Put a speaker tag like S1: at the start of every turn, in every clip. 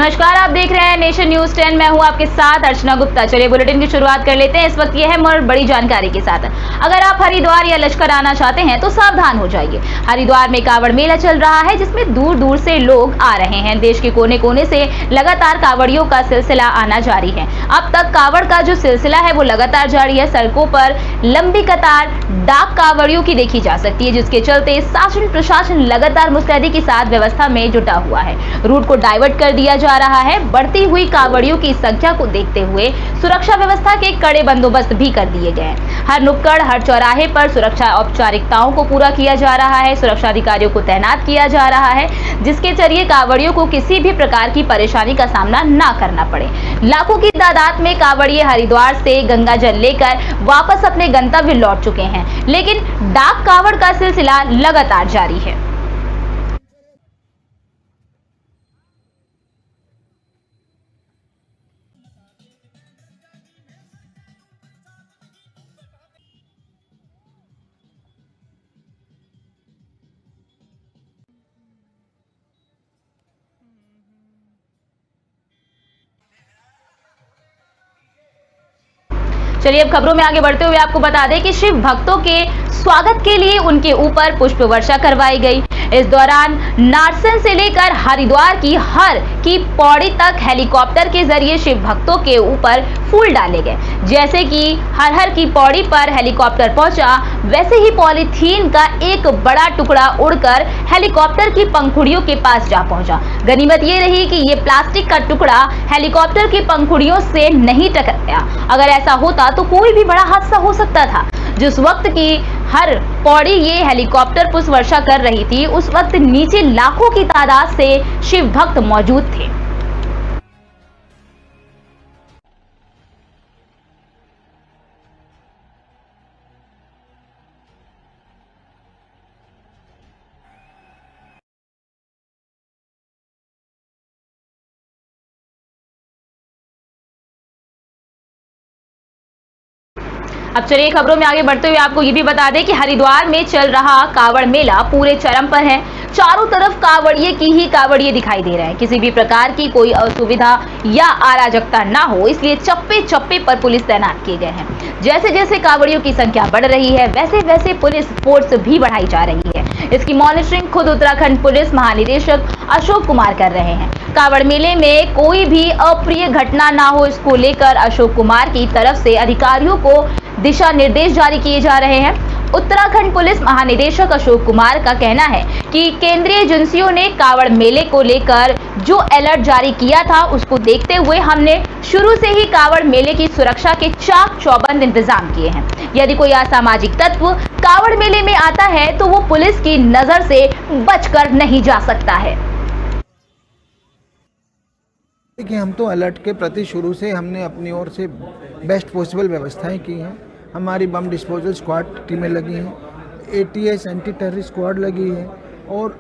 S1: नमस्कार, आप देख रहे हैं नेशन न्यूज 10। मैं हूं आपके साथ अर्चना गुप्ता। चलिए बुलेटिन की शुरुआत कर लेते हैं इस वक्त यह और बड़ी जानकारी के साथ। अगर आप हरिद्वार या लश्कर आना चाहते हैं तो सावधान हो जाइए। हरिद्वार में कावड़ मेला चल रहा है जिसमें दूर दूर से लोग आ रहे हैं। देश के कोने कोने से लगातार कावड़ियों का सिलसिला आना जारी है। अब तक कावड़ का जो सिलसिला है वो लगातार जारी है। सड़कों पर लंबी कतार डाक कावड़ियों की देखी जा सकती है, जिसके चलते शासन प्रशासन लगातार मुस्तैदी के साथ व्यवस्था में जुटा हुआ है। रूट को डाइवर्ट कर दिया जा रहा है। बढ़ती हुई कावड़ियों की संख्या को देखते हुए सुरक्षा व्यवस्था के कड़े बंदोबस्त भी कर दिए गए हैं। हर नुक्कड़, हर चौराहे पर सुरक्षा औपचारिकताओं को पूरा किया जा रहा है। सुरक्षा अधिकारियों को तैनात किया जा रहा है, जिसके जरिए कावड़ियों को किसी भी प्रकार की परेशानी का सामना ना करना पड़े। लाखों की तादाद में कावड़िए हरिद्वार से गंगा जल लेकर वापस अपने गंतव्य लौट चुके हैं, लेकिन डाक कावड़ का सिलसिला लगातार जारी है। चलिए अब खबरों में आगे बढ़ते हुए आपको बता दें कि शिव भक्तों के स्वागत के लिए उनके ऊपर पुष्प वर्षा करवाई गई। इस दौरान नारसन से लेकर हरिद्वार की हर की पौड़ी तक हेलीकॉप्टर के जरिए शिव भक्तों के ऊपर फूल डाले गए। जैसे कि हर की पौड़ी पर हेलीकॉप्टर पहुंचा, वैसे ही पॉलीथीन का एक बड़ा टुकड़ा उड़कर हेलीकॉप्टर की पंखुड़ियों के पास जा पहुंचा। गनीमत ये रही कि ये प्लास्टिक का टुकड़ा हेलीकॉप्टर की पंखुड़ियों से नहीं टकराया। अगर ऐसा होता तो कोई भी बड़ा हादसा हो सकता था। जिस वक्त की हर पौड़ी ये हेलीकॉप्टर पुष्प वर्षा कर रही थी, उस वक्त नीचे लाखों की तादाद से शिव भक्त मौजूद थे। अब चलिए खबरों में आगे बढ़ते हुए आपको ये भी बता दें कि हरिद्वार में चल रहा कावड़ मेला पूरे चरम पर है। चारों तरफ कावड़िए की ही कावड़िए दिखाई दे रहे हैं। किसी भी प्रकार की कोई असुविधा या अराजकता ना हो, इसलिए चप्पे चप्पे पर पुलिस तैनात किए गए हैं। जैसे जैसे कावड़ियों की संख्या बढ़ रही है, वैसे वैसे पुलिस फोर्स भी बढ़ाई जा रही है। इसकी मॉनिटरिंग खुद उत्तराखंड पुलिस महानिदेशक अशोक कुमार कर रहे हैं। कावड़ मेले में कोई भी अप्रिय घटना ना हो, इसको लेकर अशोक कुमार की तरफ से अधिकारियों को दिशा निर्देश जारी किए जा रहे हैं। उत्तराखंड पुलिस महानिदेशक अशोक कुमार का कहना है कि केंद्रीय एजेंसियों ने कावड़ मेले को लेकर जो अलर्ट जारी किया था, उसको देखते हुए हमने शुरू से ही कावड़ मेले की सुरक्षा के चाक चौबंद इंतजाम किए हैं। यदि कोई असामाजिक तत्व कावड़ मेले में आता है तो वो पुलिस की नजर से बचकर नहीं जा सकता है।
S2: देखिए, हम तो अलर्ट के प्रति शुरू से हमने अपनी ओर से बेस्ट पॉसिबल व्यवस्थाएं की हैं। हमारी बम डिस्पोजल स्क्वाड टीमें लगी हैं, ATS एंटी टेररिस्ट स्क्वाड लगी है और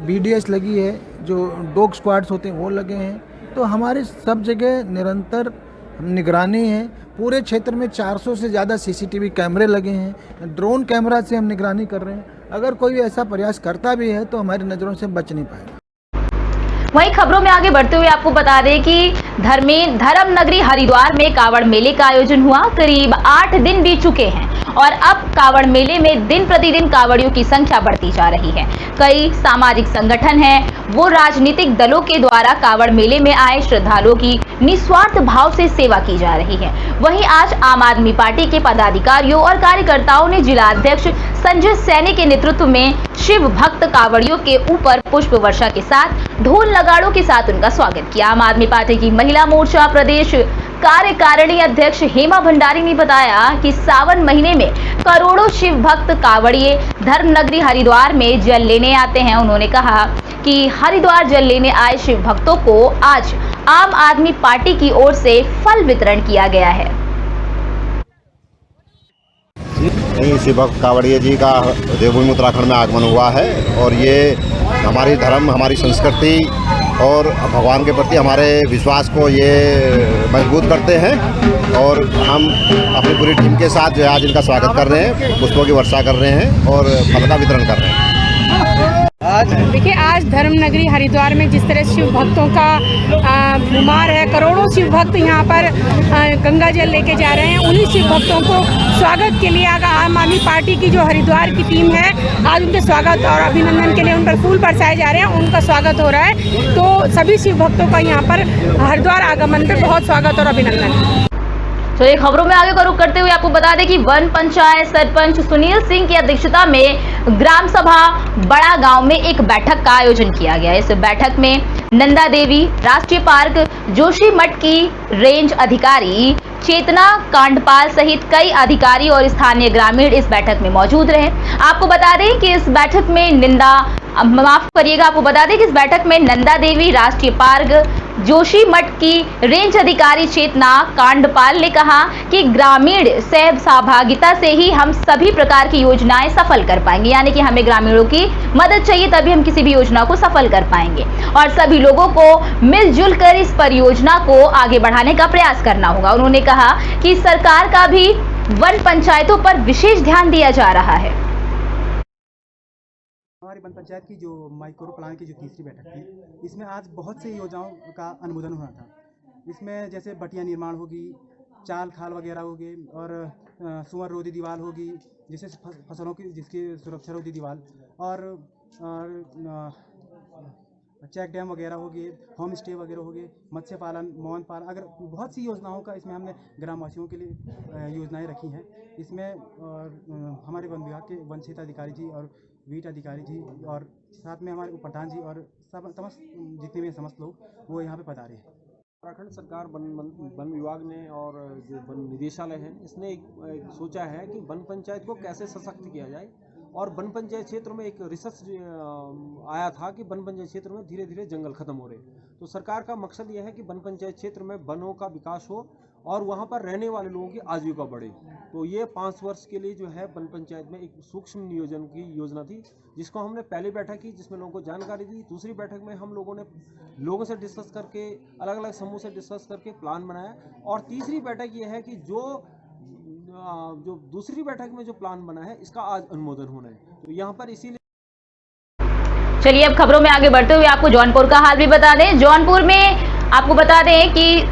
S2: BDS लगी है, जो डॉग स्क्वाड्स होते हैं वो लगे हैं। तो हमारे सब जगह निरंतर निगरानी है। पूरे क्षेत्र में 400 से ज़्यादा CCTV कैमरे लगे हैं। ड्रोन कैमरा से हम निगरानी कर रहे हैं। अगर कोई ऐसा प्रयास करता भी है तो हमारी नज़रों से बच नहीं पाएगा।
S1: वहीं खबरों में आगे बढ़ते हुए आपको बता दें कि धर्म नगरी हरिद्वार में कावड़ मेले का आयोजन हुआ। करीब 8 दिन बीत चुके हैं और अब कावड़ मेले में दिन प्रतिदिन कावड़ियों की संख्या बढ़ती जा रही है। कई सामाजिक संगठन हैं, वो राजनीतिक दलों के द्वारा कावड़ मेले में आए श्रद्धालुओं की निस्वार्थ भाव से सेवा की जा रही है। वहीं आज आम आदमी पार्टी के पदाधिकारियों और कार्यकर्ताओं ने जिला अध्यक्ष संजय सैनी के नेतृत्व में शिव भक्त कावड़ियों के ऊपर पुष्प वर्षा के साथ ढोल नगाड़ों के साथ उनका स्वागत किया। आम आदमी पार्टी की महिला मोर्चा प्रदेश कार्यकारिणी अध्यक्ष हेमा भंडारी ने बताया कि सावन महीने में करोड़ों शिव भक्त कावड़िए धर्म नगरी हरिद्वार में जल लेने आते हैं। उन्होंने कहा कि हरिद्वार जल लेने आए शिव भक्तों को आज आम आदमी पार्टी की ओर से फल वितरण किया गया है।
S3: शिव भक्त कावड़िया जी का देवभूमि उत्तराखंड में आगमन हुआ है और ये हमारी धर्म, हमारी संस्कृति और भगवान के प्रति हमारे विश्वास को ये मजबूत करते हैं। और हम अपनी पूरी टीम के साथ जो है आज इनका स्वागत कर रहे हैं, पुष्पों की वर्षा कर रहे हैं और फल का वितरण कर रहे हैं।
S2: आज
S4: देखिए, आज धर्म नगरी हरिद्वार में जिस तरह शिव भक्तों का शुमार है, करोड़ों शिव भक्त यहाँ पर गंगा जल लेके जा रहे हैं। उन्हीं शिव भक्तों को स्वागत के लिए आम आदमी पार्टी की जो हरिद्वार की टीम है, आज उनके स्वागत और अभिनंदन के लिए उन पर फूल बरसाए जा रहे हैं, उनका स्वागत हो रहा है। तो सभी शिव भक्तों का यहाँ पर हरिद्वार आगमन पे बहुत स्वागत और अभिनंदन।
S1: चलिए खबरों में आगे का रुख करते हुए आपको बता दें कि वन पंचायत सरपंच सुनील सिंह की अध्यक्षता में ग्राम सभा बड़ा गांव में एक बैठक का आयोजन किया गया। इस बैठक में नंदा देवी राष्ट्रीय पार्क, जोशीमठ की रेंज अधिकारी चेतना कांडपाल सहित कई अधिकारी और स्थानीय ग्रामीण इस बैठक में मौजूद रहे। आपको बता दें कि इस बैठक में आपको बता दें कि इस बैठक में नंदा देवी राष्ट्रीय पार्क, जोशीमठ की रेंज अधिकारी चेतना कांडपाल ने कहा कि ग्रामीण सहभागिता से ही हम सभी प्रकार की योजनाएं सफल कर पाएंगे, यानी कि हमें ग्रामीणों की मदद चाहिए तभी हम किसी भी योजना को सफल कर पाएंगे और सभी लोगों को मिलजुल कर इस परियोजना को आगे बढ़ाने का प्रयास करना होगा। उन्होंने कहा कि सरकार का भी वन पंचायतों पर विशेष ध्यान दिया जा रहा है।
S5: हमारी वन पंचायत की जो माइक्रो प्लान की जो तीसरी बैठक थी, इसमें आज बहुत सी योजनाओं का अनुमोदन हुआ था। इसमें जैसे बटिया निर्माण होगी, चाल खाल वगैरह होगी और सुअर रोधी दीवार होगी, जैसे फसलों की जिसकी सुरक्षा रोधी दीवार और चेक डैम वगैरह हो गए, होम स्टे वगैरह हो गए, मत्स्य पालन, मोहन पालन, अगर बहुत सी योजनाओं का इसमें हमने ग्रामवासियों के लिए योजनाएं रखी हैं। इसमें हमारे वन विभाग के वन क्षेत्र अधिकारी जी और वीट अधिकारी जी और साथ में हमारे प्रधान जी और समस्त जितने भी समस्त लोग वो यहाँ पे पधारे हैं।
S6: उत्तराखंड सरकार वन विभाग ने और जो वन निदेशालय है, इसने एक सोचा है कि वन पंचायत को कैसे सशक्त किया जाए और वन पंचायत क्षेत्र में एक रिसर्च आया था कि वन पंचायत क्षेत्र में धीरे धीरे जंगल खत्म हो रहे हैं। तो सरकार का मकसद यह है कि वन पंचायत क्षेत्र में वनों का विकास हो और वहाँ पर रहने वाले लोगों की आजीविका बढ़े। तो ये 5 वर्ष के लिए जो है वन पंचायत में एक सूक्ष्म नियोजन की योजना थी, जिसको हमने पहली बैठक की जिसमें लोगों को जानकारी दी। दूसरी बैठक में हम लोगों ने लोगों से डिस्कस करके, अलग अलग समूह से डिस्कस करके प्लान बनाया और तीसरी बैठक ये है कि जो दूसरी बैठक में जो प्लान बना है इसका आज अनुमोदन होना है। तो यहाँ पर इसीलिए
S1: चलिए अब खबरों में आगे बढ़ते हुए आपको जौनपुर का हाल भी बता दें। जौनपुर में आपको बता दें कि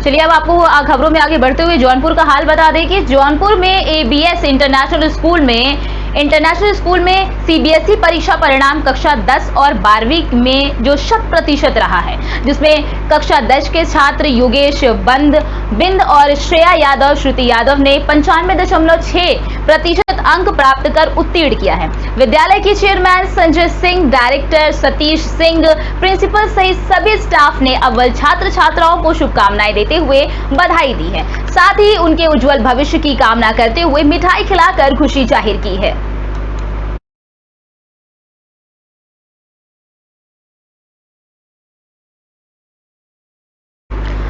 S1: चलिए अब आपको खबरों में आगे बढ़ते हुए जौनपुर का हाल बता दें कि जौनपुर में एबीएस इंटरनेशनल स्कूल में सीबीएसई परीक्षा परिणाम कक्षा 10 और 12वीं में जो 100% रहा है, जिसमें कक्षा 10 के छात्र योगेश बिंद और श्रेया यादव, श्रुति यादव ने 95.6% अंक प्राप्त कर उत्तीर्ण किया है। विद्यालय की chairman Sanjay Singh, director Satish Singh, principal सहित सभी स्टाफ ने अव्वल छात्र छात्राओं को शुभकामनाएं देते हुए बधाई दी है। साथ ही उनके उज्जवल भविष्य की कामना करते हुए मिठाई खिलाकर खुशी जाहिर की है।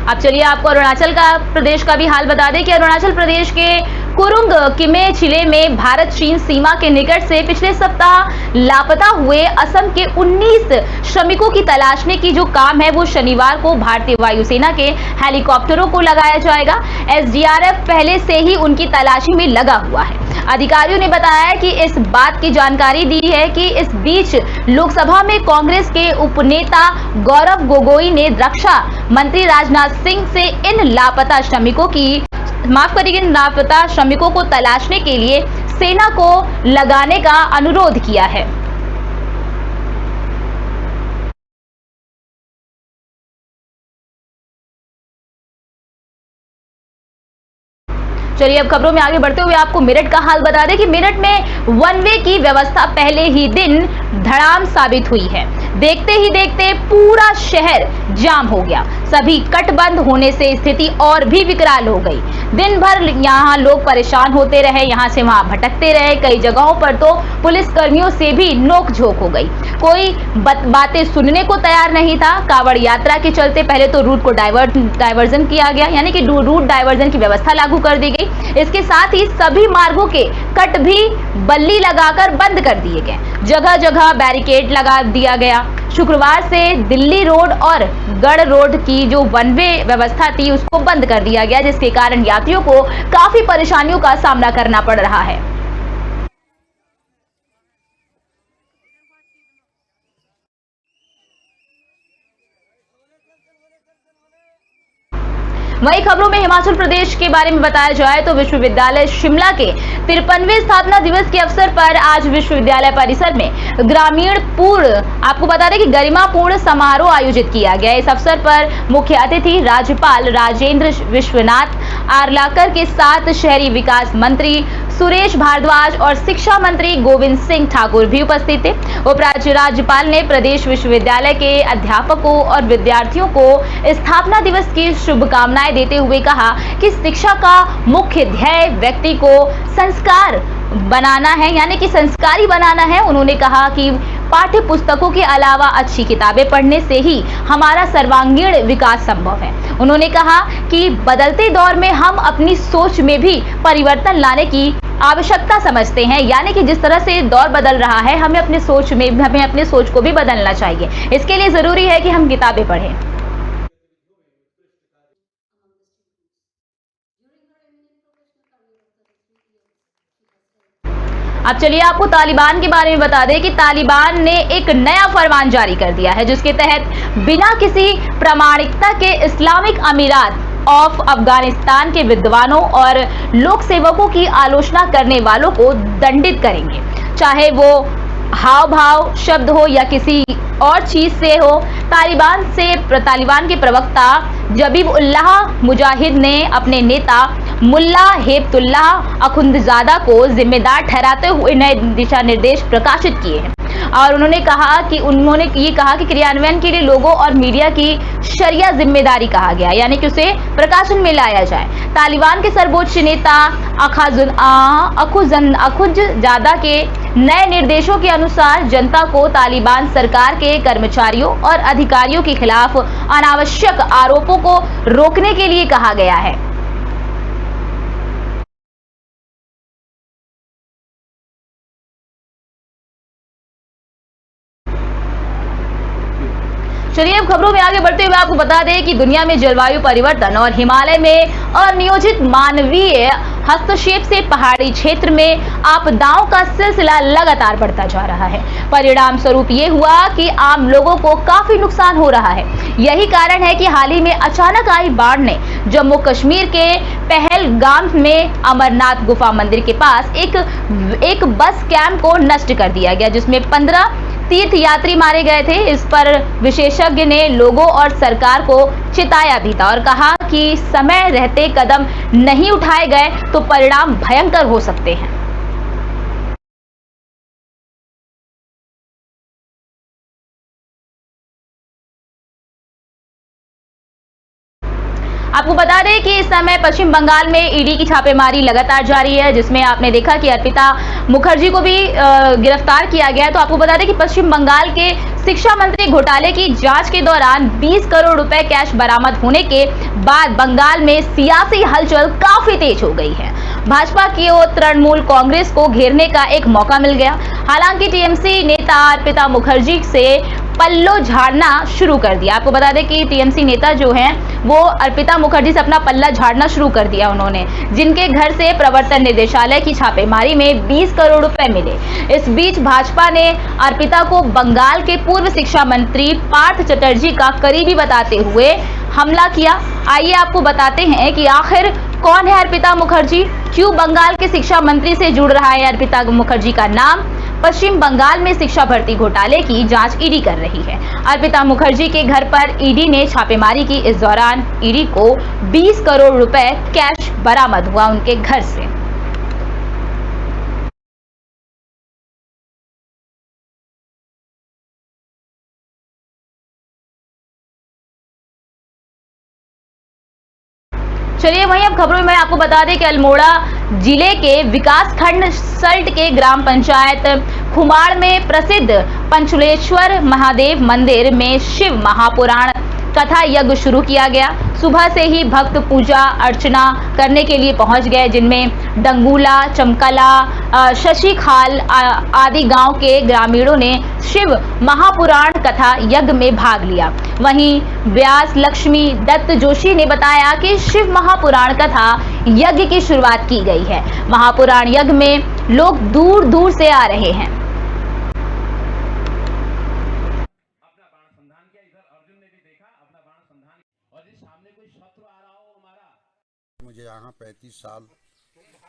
S1: अब चलिए आपको अरुणाचल प्रदेश का भी हाल बता दें कि अरुणाचल प्रदेश के कुरुंग किमे जिले में भारत चीन सीमा के निकट से पिछले सप्ताह लापता हुए असम के 19 श्रमिकों की तलाशने की जो काम है वो शनिवार को भारतीय वायुसेना के हेलीकॉप्टरों को लगाया जाएगा। एसडीआरएफ पहले से ही उनकी तलाशी में लगा हुआ है। अधिकारियों ने बताया कि इस बात की जानकारी दी है कि इस बीच लोकसभा में कांग्रेस के उपनेता गौरव गोगोई ने रक्षा मंत्री राजनाथ सिंह से इन लापता श्रमिकों को तलाशने के लिए सेना को लगाने का अनुरोध किया है। चलिए अब खबरों में आगे बढ़ते हुए आपको मेरठ का हाल बता दें कि मेरठ में वन वे की व्यवस्था पहले ही दिन धड़ाम साबित हुई है। देखते ही देखते पूरा शहर जाम हो गया। सभी कट बंद होने से स्थिति और भी विकराल हो गई। दिन भर यहाँ लोग परेशान होते रहे, यहाँ से वहाँ भटकते रहे। कई जगहों पर तो पुलिस कर्मियों से भी नोक-झोंक हो गई। कोई बातें सुनने को तैयार नहीं था। कांवड़ यात्रा के चलते पहले तो रूट को डायवर्जन किया गया, यानी कि रूट डायवर्जन की व्यवस्था लागू कर दी गई। इसके साथ ही सभी मार्गों के कट भी बल्ली लगाकर बंद कर दिए गए। जगह जगह बैरिकेड लगा दिया गया। शुक्रवार से दिल्ली रोड और गढ़ रोड की जो वन वे व्यवस्था थी उसको बंद कर दिया गया, जिसके कारण यात्रियों को काफी परेशानियों का सामना करना पड़ रहा है। वहीं खबरों में हिमाचल प्रदेश के बारे में बताया जाए तो विश्वविद्यालय शिमला के 53वें स्थापना दिवस के अवसर पर आज विश्वविद्यालय परिसर में ग्रामीण पूर्ण, आपको बता दें कि गरिमापूर्ण समारोह आयोजित किया गया। इस अवसर पर मुख्य अतिथि राज्यपाल राजेंद्र विश्वनाथ आर्लाकर के साथ शहरी विकास मंत्री सुरेश भारद्वाज और शिक्षा मंत्री गोविंद सिंह ठाकुर भी उपस्थित थे। उपराज्यपाल ने प्रदेश विश्वविद्यालय के अध्यापकों और विद्यार्थियों को स्थापना दिवस की शुभकामनाएं देते हुए कहा कि शिक्षा का मुख्य ध्येय व्यक्ति को संस्कार बनाना है, यानी कि संस्कारी बनाना है। उन्होंने कहा कि पाठ्य पुस्तकों के अलावा अच्छी किताबें पढ़ने से ही हमारा सर्वांगीण विकास संभव है। उन्होंने कहा कि बदलते दौर में हम अपनी सोच में भी परिवर्तन लाने की आवश्यकता समझते हैं, यानी कि जिस तरह से दौर बदल रहा है हमें अपने सोच को भी बदलना चाहिए। इसके लिए जरूरी है कि हम किताबें पढ़ें। अब चलिए आपको तालिबान के बारे में बता दें कि तालिबान ने एक नया फरमान जारी कर दिया है, जिसके तहत बिना किसी प्रामाणिकता के इस्लामिक अमीरात ऑफ अफगानिस्तान के विद्वानों और लोक सेवकों की आलोचना करने वालों को दंडित करेंगे, चाहे वो हाव भाव शब्द हो या किसी और चीज से हो। तालिबान के प्रवक्ता जबीब उल्लाह मुजाहिद ने अपने नेता मुल्ला हेबतुल्लाह अखुंदजादा को जिम्मेदार ठहराते हुए नए दिशा निर्देश प्रकाशित किए हैं और उन्होंने ये कहा कि क्रियान्वयन के लिए लोगों और मीडिया की शरिया जिम्मेदारी कहा गया, यानी कि उसे प्रकाशन में लाया जाए। तालिबान के सर्वोच्च नेता अखुंदजादा के नए निर्देशों के अनुसार जनता को तालिबान सरकार के कर्मचारियों और अधिकारियों के खिलाफ अनावश्यक आरोपों को रोकने के लिए कहा गया है। चलिए अब खबरों में आगे बढ़ते हुए आपको बता दें कि दुनिया में जलवायु परिवर्तन और हिमालय में अनियोजित मानवीय हस्तक्षेप से पहाड़ी क्षेत्र में आपदाओं का सिलसिला लगातार बढ़ता जा रहा है। परिणाम स्वरूप ये हुआ कि आम लोगों को काफी नुकसान हो रहा है। यही कारण है कि हाल ही में अचानक आई बाढ़ ने जम्मू कश्मीर के पहलगाम में अमरनाथ गुफा मंदिर के पास एक बस कैंप को नष्ट कर दिया गया, जिसमें 15 तीर्थ यात्री मारे गए थे। इस पर विशेषज्ञ ने लोगों और सरकार को चेताया भी था और कहा कि समय रहते कदम नहीं उठाए गए तो परिणाम भयंकर हो सकते हैं। आपको बता दें कि इस समय पश्चिम बंगाल में ईडी की छापेमारी लगातार जारी है, जिसमें आपने देखा कि अर्पिता मुखर्जी को भी गिरफ्तार किया गया है। तो आपको बता दें कि पश्चिम बंगाल के शिक्षा मंत्री घोटाले की जांच के दौरान 20 करोड़ रुपए कैश बरामद होने के बाद बंगाल में सियासी हलचल काफी तेज हो गई है। भाजपा की ओर तृणमूल कांग्रेस को घेरने का एक मौका मिल गया। हालांकि टीएमसी नेता अर्पिता मुखर्जी से पल्लो झाड़ना शुरू कर दिया। आपको बता दें कि टीएमसी नेता जो हैं वो अर्पिता मुखर्जी से अपना पल्ला झाड़ना शुरू कर दिया उन्होंने, जिनके घर से प्रवर्तन निदेशालय की छापेमारी में 20 करोड़ रुपए मिले। इस बीच भाजपा ने अर्पिता को बंगाल के पूर्व शिक्षा मंत्री पार्थ चटर्जी का करीबी बताते हुए हमला किया। आइए आपको बताते हैं कि आखिर कौन है अर्पिता मुखर्जी, क्यों बंगाल के शिक्षा मंत्री से जुड़ रहा है अर्पिता मुखर्जी का नाम। पश्चिम बंगाल में शिक्षा भर्ती घोटाले की जांच ईडी कर रही है। अर्पिता मुखर्जी के घर पर ईडी ने छापेमारी की। इस दौरान ईडी को 20 करोड़ रुपए कैश बरामद हुआ उनके घर से। चलिए वहीं अब खबरों में आपको बता दें कि अल्मोड़ा जिले के विकास खंड सल्ट के ग्राम पंचायत खुमाड़ में प्रसिद्ध पंचुलेश्वर महादेव मंदिर में शिव महापुराण कथा यज्ञ शुरू किया गया। सुबह से ही भक्त पूजा अर्चना करने के लिए पहुंच गए, जिनमें डंगूला, चमकला, शशिखाल आदि गांव के ग्रामीणों ने शिव महापुराण कथा यज्ञ में भाग लिया। वहीं व्यास लक्ष्मी दत्त जोशी ने बताया कि शिव महापुराण कथा यज्ञ की शुरुआत की गई है। महापुराण यज्ञ में लोग दूर दूर से आ रहे हैं।
S7: मुझे यहाँ 35 साल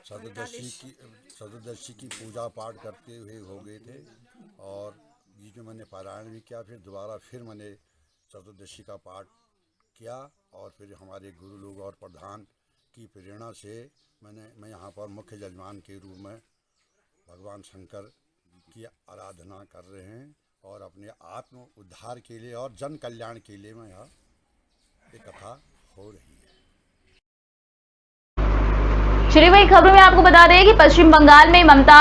S7: सतोदशी की पूजा पाठ करते हुए हो गए थे और बीच में मैंने पारायण भी किया। फिर दोबारा मैंने सतोदशी का पाठ किया और फिर हमारे गुरु लोग और प्रधान की प्रेरणा से मैं यहाँ पर मुख्य जजमान के रूप में भगवान शंकर की आराधना कर रहे हैं और अपने आत्म उद्धार के लिए और जन कल्याण के लिए मैं यहाँ एक कथा हो रही है।
S1: चलिए वही खबरों में आपको बता दें कि पश्चिम बंगाल में ममता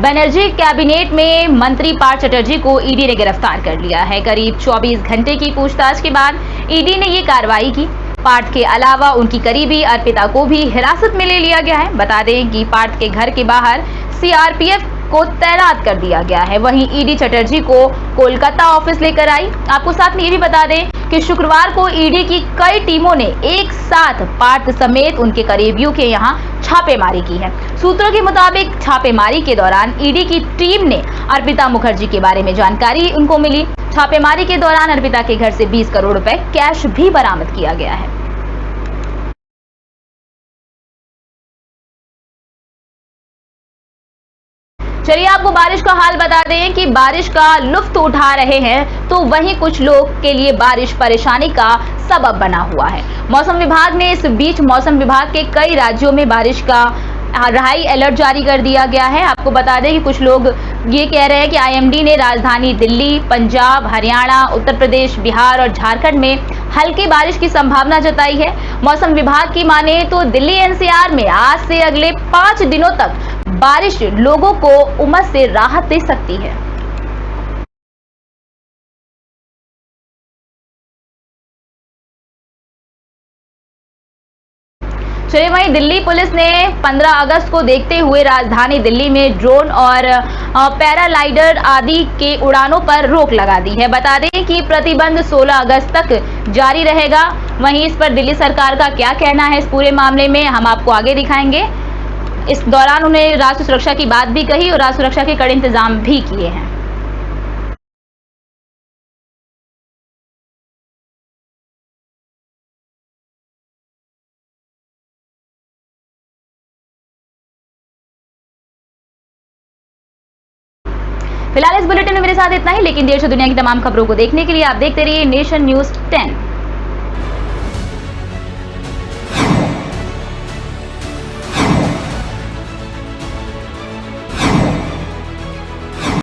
S1: बनर्जी कैबिनेट में मंत्री पार्थ चटर्जी को ईडी ने गिरफ्तार कर लिया है। करीब 24 घंटे की पूछताछ के बाद ईडी ने ये कार्रवाई की। पार्थ के अलावा उनकी करीबी अर्पिता को भी हिरासत में ले लिया गया है। बता दें कि पार्थ के घर के बाहर सीआरपीएफ को तैनात कर दिया गया है। वहीं ईडी चटर्जी को कोलकाता ऑफिस लेकर आई। आपको साथ में ये भी बता दें कि शुक्रवार को ईडी की कई टीमों ने एक साथ पार्थ समेत उनके करीबियों के यहां छापेमारी की है। सूत्रों के मुताबिक छापेमारी के दौरान ईडी की टीम ने अर्पिता मुखर्जी के बारे में जानकारी उनको मिली। छापेमारी के दौरान अर्पिता के घर से 20 करोड़ रुपए कैश भी बरामद किया गया है। चलिए आपको बारिश का हाल बता दें कि बारिश का लुत्फ उठा रहे हैं तो वहीं कुछ लोग के लिए बारिश परेशानी का सबब बना हुआ है। मौसम विभाग ने इस बीच मौसम विभाग के कई राज्यों में बारिश का हाई अलर्ट जारी कर दिया गया है। आपको बता दें कि कुछ लोग ये कह रहे हैं कि आईएमडी ने राजधानी दिल्ली, पंजाब, हरियाणा, उत्तर प्रदेश, बिहार और झारखंड में हल्की बारिश की संभावना जताई है। मौसम विभाग की माने तो दिल्ली एनसीआर में आज से अगले 5 दिनों तक बारिश लोगों को उमस से राहत दे सकती है। चलिए वहीं दिल्ली पुलिस ने 15 अगस्त को देखते हुए राजधानी दिल्ली में ड्रोन और पैराग्लाइडर आदि के उड़ानों पर रोक लगा दी है। बता दें कि प्रतिबंध 16 अगस्त तक जारी रहेगा। वहीं इस पर दिल्ली सरकार का क्या कहना है इस पूरे मामले में हम आपको आगे दिखाएंगे। इस दौरान उन्हें राष्ट्रीय सुरक्षा की बात भी कही और राष्ट्रीय सुरक्षा के कड़े इंतजाम भी किए हैं। फिलहाल इस बुलेटिन में मेरे साथ इतना ही, लेकिन देश और दुनिया की तमाम खबरों को देखने के लिए आप देखते रहिए नेशन न्यूज़ 10।